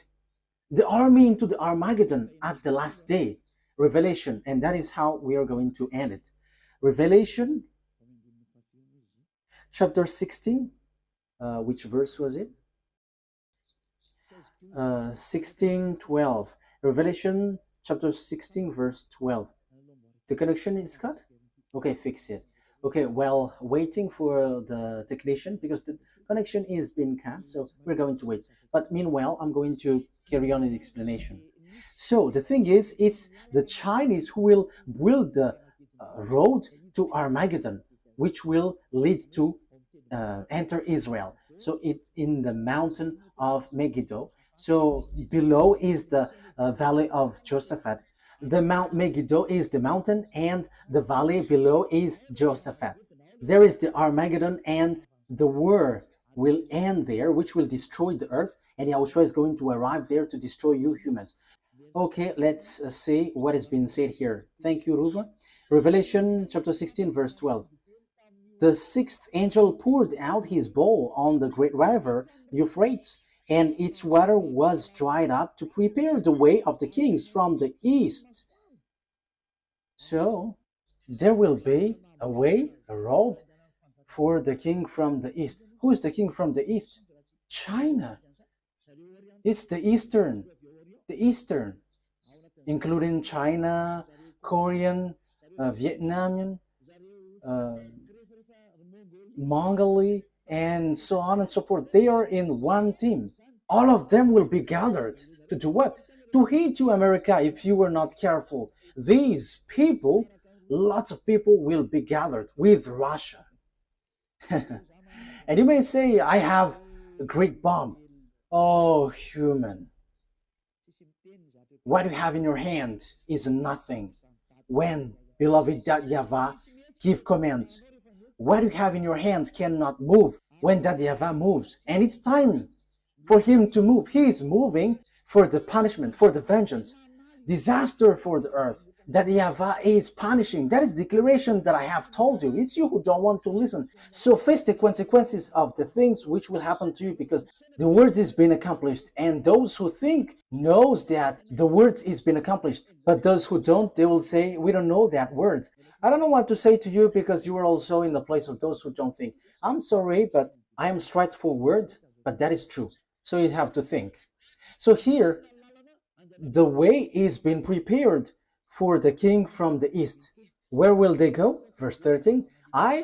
the army into the Armageddon at the last day. Revelation, and that is how we are going to end it. Revelation chapter 16, which verse was it? 16:12. Revelation chapter 16, verse 12. The connection is cut? Okay, fix it. Okay, well, waiting for the technician, because the connection is being cut, so we're going to wait. But meanwhile, I'm going to carry on the explanation. So the thing is, it's the Chinese who will build the road to Armageddon, which will lead to enter Israel. So it's in the mountain of Megiddo. So below is the valley of Josaphat. The Mount Megiddo is the mountain, and the valley below is Josaphat. There is the Armageddon, and the war will end there, which will destroy the earth, and Yahushua is going to arrive there to destroy you humans. Okay, let's see what has been said here. Thank you, Ruva. Revelation chapter 16, verse 12. The sixth angel poured out his bowl on the great river Euphrates, and its water was dried up to prepare the way of the kings from the east. So there will be a way, a road for the king from the east. Who is the king from the east? China. It's the eastern, including China, Korean, Vietnamese, Mongolia, and so on and so forth. They are in one team. All of them will be gathered to do what? To hate you, America, if you were not careful. These people, lots of people will be gathered with Russia. And you may say, I have a great bomb. Oh, human. What you have in your hand is nothing when beloved YAHVAH give commands. What you have in your hand cannot move when YAHVAH moves. And it's time for him to move. He is moving for the punishment, for the vengeance, disaster for the earth. YAHVAH is punishing. That is the declaration that I have told you. It's you who don't want to listen. So face the consequences of the things which will happen to you, because the word is being accomplished. And those who think knows that the word is being accomplished. But those who don't, they will say, we don't know that word. I don't know what to say to you, because you are also in the place of those who don't think. I'm sorry, but I am straightforward, but that is true. So you have to think. So here, the way is being prepared for the king from the east. Where will they go? Verse 13.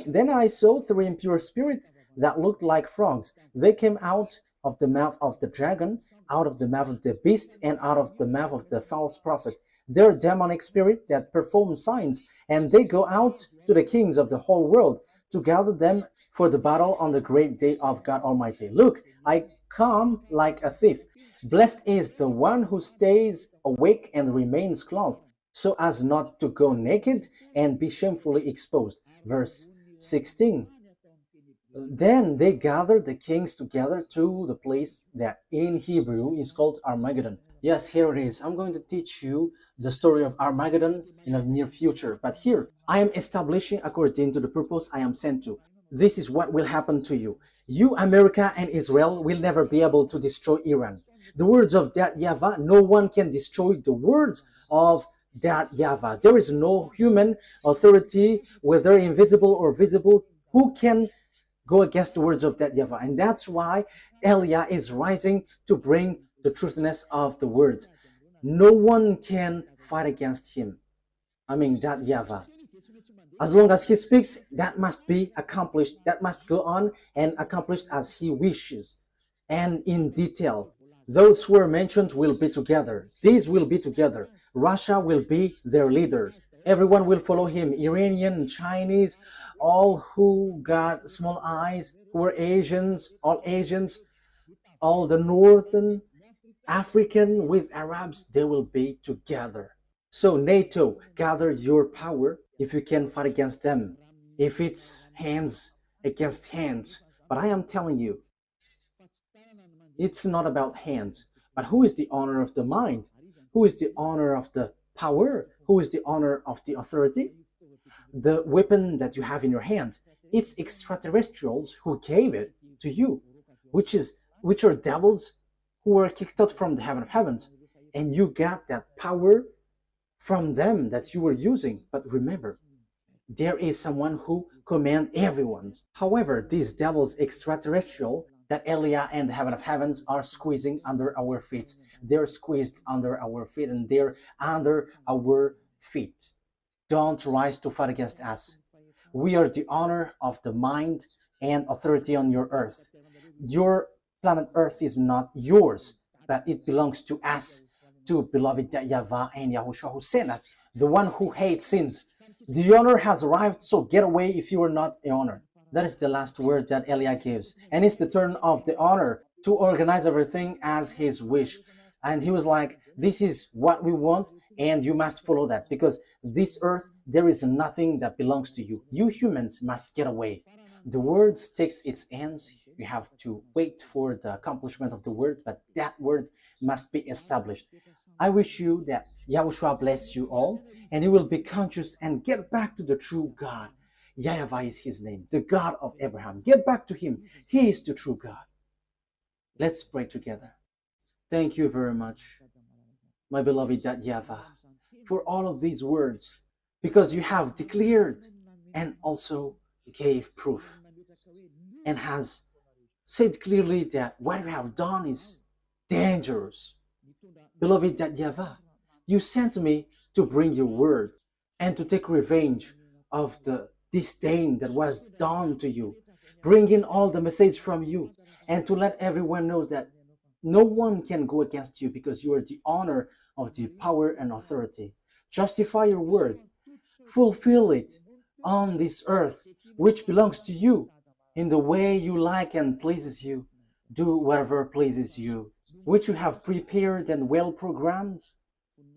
Then I saw three impure spirits that looked like frogs. They came out of the mouth of the dragon, out of the mouth of the beast, and out of the mouth of the false prophet. They're demonic spirit that perform signs, and they go out to the kings of the whole world to gather them for the battle on the great day of God Almighty. Look, I come like a thief. Blessed is the one who stays awake and remains clothed, so as not to go naked and be shamefully exposed. Verse 16. Then they gathered the kings together to the place that in Hebrew is called Armageddon. Yes, here it is. I'm going to teach you the story of Armageddon in the near future. But here, I am establishing according to the purpose I am sent to. This is what will happen to you. You, America and Israel, will never be able to destroy Iran. The words of that YAHVAH, no one can destroy the words of that YAHVAH. There is no human authority, whether invisible or visible, who can go against the words of that YAHVAH. And that's why Eliah is rising to bring the truthiness of the words. No one can fight against him. That YAHVAH. As long as he speaks, that must be accomplished. That must go on and accomplished as he wishes. And in detail, those who are mentioned will be together. These will be together. Russia will be their leaders. Everyone will follow him. Iranian, Chinese, all who got small eyes, who are Asians, all the Northern African with Arabs, they will be together. So NATO, gather your power if you can fight against them. If it's hands against hands. But I am telling you, it's not about hands. But who is the owner of the mind? Who is the owner of the power? Who is the owner of the authority? The weapon that you have in your hand, it's extraterrestrials who gave it to you, which are devils who were kicked out from the heaven of heavens. And you got that power from them that you were using. But remember, there is someone who commands everyone. However, these devils extraterrestrial that Eliah and the heaven of heavens are squeezing under our feet. They're squeezed under our feet, and they're under our feet. Don't rise to fight against us. We are the honor of the mind and authority on your earth. Your planet Earth is not yours, but it belongs to us, to beloved YAHVAH and YAHOSHUAH who sent us, the one who hates sins. The honor has arrived, so get away if you are not the honor. That is the last word that Eliah gives. And it's the turn of the honor. to organize everything as his wish. And he was like, this is what we want, and you must follow that, because this earth, there is nothing that belongs to you. You humans must get away. The word takes its ends. You have to wait for the accomplishment of the word, but that word must be established. I wish you that Yahushua bless you all, and you will be conscious and get back to the true God. YAHVAH is his name, the God of Abraham. Get back to him. He is the true God. Let's pray together. Thank you very much, my beloved YAHVAH, for all of these words, because you have declared and also gave proof and has said clearly that what you have done is dangerous. Beloved YAHVAH, you sent me to bring your word and to take revenge of the disdain that was done to you, bring in all the message from you, and to let everyone know that no one can go against you because you are the honor of the power and authority. Justify your word, fulfill it on this earth, which belongs to you, in the way you like and pleases you. Do whatever pleases you, which you have prepared and well programmed.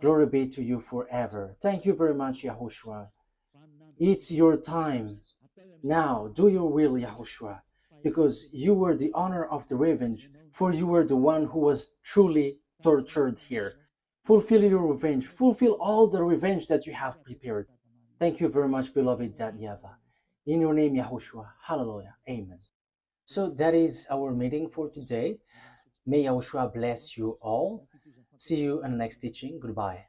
Glory be to you forever. Thank you very much, YAHOSHUAH. It's your time. Now do your will, YAHOSHUAH, because you were the honor of the revenge, for you were the one who was truly tortured here. Fulfill your revenge. Fulfill all the revenge that you have prepared. Thank you very much, beloved YAHVAH. In your name, YAHOSHUAH. Hallelujah. Amen. So that is our meeting for today. May YAHOSHUAH bless you all. See you in the next teaching. Goodbye.